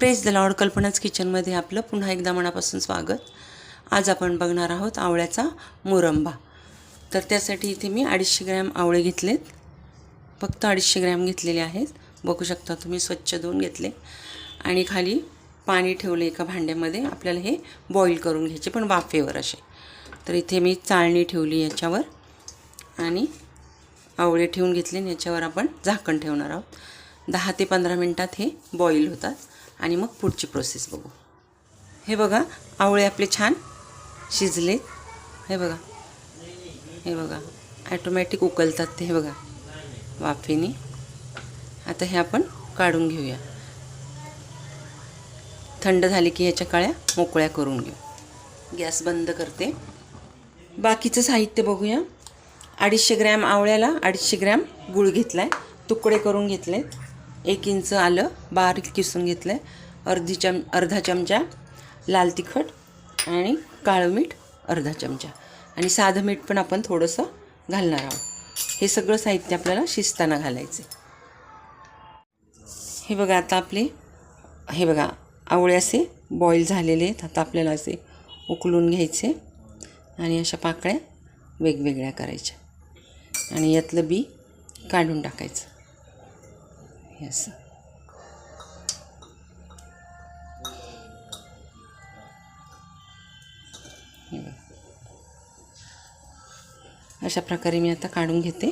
Praise the Lord. कल्पनाच किचनमध्ये आपलं पुन्हा एकदा मनापासून स्वागत. आज आपण बघणार आहोत आवळ्याचा मुरंबा. तर त्यासाठी इथे मी 250 ग्रॅम आवळे घेतलेत. फक्त 250 ग्रॅम घेतलेले आहेत. बघू शकता तुम्ही, स्वच्छ धुवून घेतले आणि खाली पाणी ठेवले एका भांड्यामध्ये. आपल्याला हे बॉईल करून घ्यायचे, पण वाफेवर असे. तर इथे मी चाळणी ठेवली याच्यावर आणि आवळे ठेवून घेतले आणि याच्यावर आपण झाकण ठेवणार आहोत. 10 ते 15 मिनटात हे बॉईल होतात आणि मग पुढची प्रोसेस बघू. हे बघा, आवळे आपले छान शिजले. हे बघा, हे बघा, ॲटोमॅटिक उकलतात ते. हे बघा, वाफेने. आता हे आपण काढून घेऊया. थंड झाले की ह्याच्या कळ्या मोकळ्या करून घेऊ. गॅस बंद करते. बाकीचं साहित्य बघूया. 250 ग्रॅम आवळ्याला 250 ग्रॅम गूळ घेतला आहे, तुकडे करून घेतले. 1 इंच आलं बारीक किसून घेतलं आहे. अर्धा चमचा लाल तिखट आणि काळं मीठ अर्धा चमचा आणि साधं मीठ पण आपण थोडंसं घालणार आहोत. हे सगळं साहित्य आपल्याला शिजताना घालायचे. हे बघा, आता आपले हे बघा आवळे असे बॉईल झालेले आहेत. आता आपल्याला असे उकळून घ्यायचे आणि अशा पाकळ्या वेगवेगळ्या करायच्या आणि यातलं बी काढून टाकायचं. हे असं. हे बघा, अशा प्रकारे मी आता काढून घेते.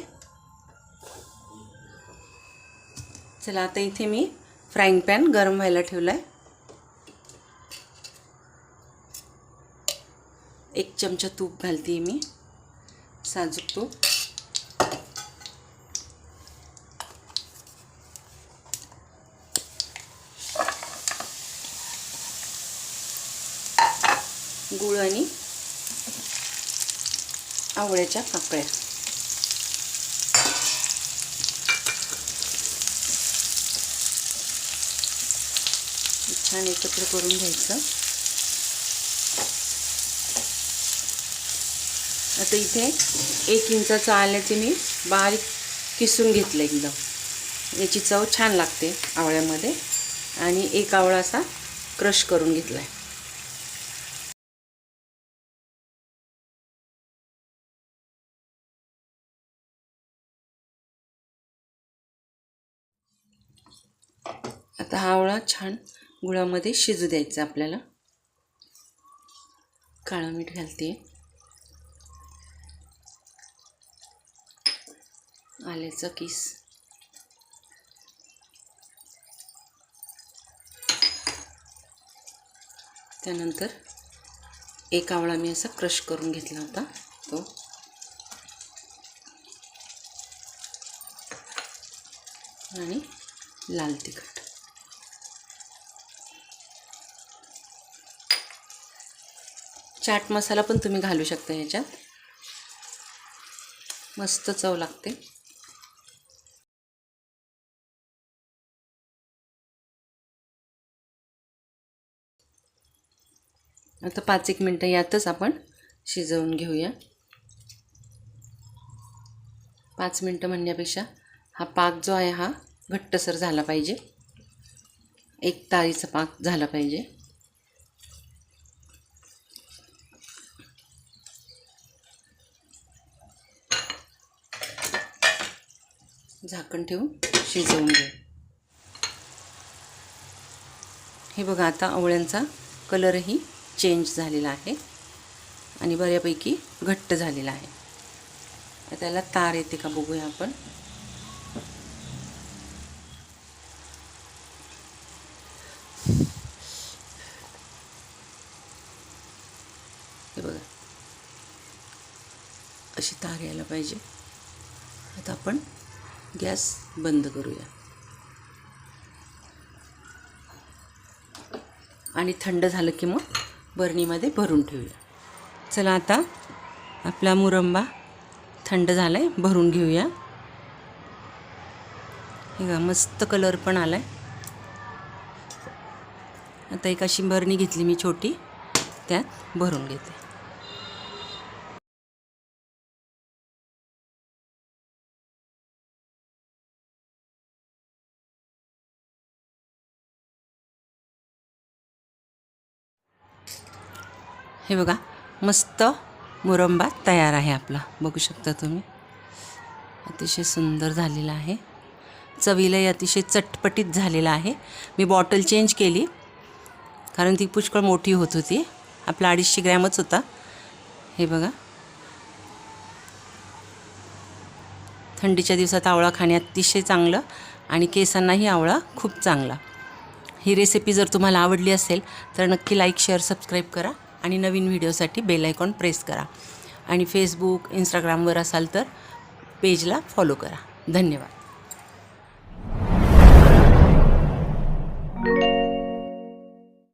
चला, आता इथे मी फ्राईंग पॅन गरम व्हायला ठेवला आहे. 1 चमचा तूप घालते मी, साजूक तूप. गूळ आणि आवळ्याच्या पाकळ्या. छान एकत्र करून घ्यायचं. आता इथे 1 इंचाचं आल्याचे मी बारीक किसून घेतलं एकदम. याची चव छान लागते आवळ्यामध्ये. आणि 1 आवळा असा क्रश करून घेतला आहे. आता हा आवळा छान गुळामध्ये शिजू द्यायचा आपल्याला. काळं मीठ घालते, आल्याचा किस, त्यानंतर 1 आवळा मी असा क्रश करून घेतला होता तो, आणि लाल तिखट. चाट मसाला पण तुम्ही घालू शकता ह्याच्यात, मस्त चव लागते. आता 5-1 मिनटं यातच आपण शिजवून घेऊया. 5 मिनटं म्हणण्यापेक्षा हा पाक जो आहे हा घट्टसर झाला पाहिजे. 1 तारीचा पाक झाला पाहिजे. झाकण ठेवून शिजवून घेऊ. हे बघा, आता आवळ्यांचा कलरही चेंज झालेला आहे आणि बऱ्यापैकी घट्ट झालेला आहे. त्याला तार येते का बघूया आपण. हे बघा, अशी तार यायला पाहिजे. आता आपण गॅस बंद करूया आणि थंड झालं की मग बरणीमध्ये भरून ठेवूया. चला, आता आपला मुरंबा थंड झाला आहे, भरून घेऊया. हे बघा, मस्त कलर पण आला आहे. आता एक अशी बरणी घेतली मी छोटी, त्यात भरून घेते. हे बघा मस्त मुरंबा तयार आहे आपला, बघू शकता तुम्ही. अतिशय सुंदर झालेला आहे, चवीलाही अतिशय चटपटीत झालेला आहे. मी बॉटल चेंज केली कारण ती पुष्कळ मोठी होत होती. आपला 250 ग्रॅमच होता. हे बघा, थंडीच्या दिवसात आवळा खाणे अतिशय चांगलं आणि केसांनाही आवळा खूप चांगला. ही रेसिपी जर तुम्हाला आवडली असेल तर नक्की लाईक, शेअर, सबस्क्राईब करा आणि नवीन व्हिडिओसाठी बेल आयकॉन प्रेस करा. आणि फेसबुक, इंस्टाग्रामवर असाल तर पेजला फॉलो करा. धन्यवाद.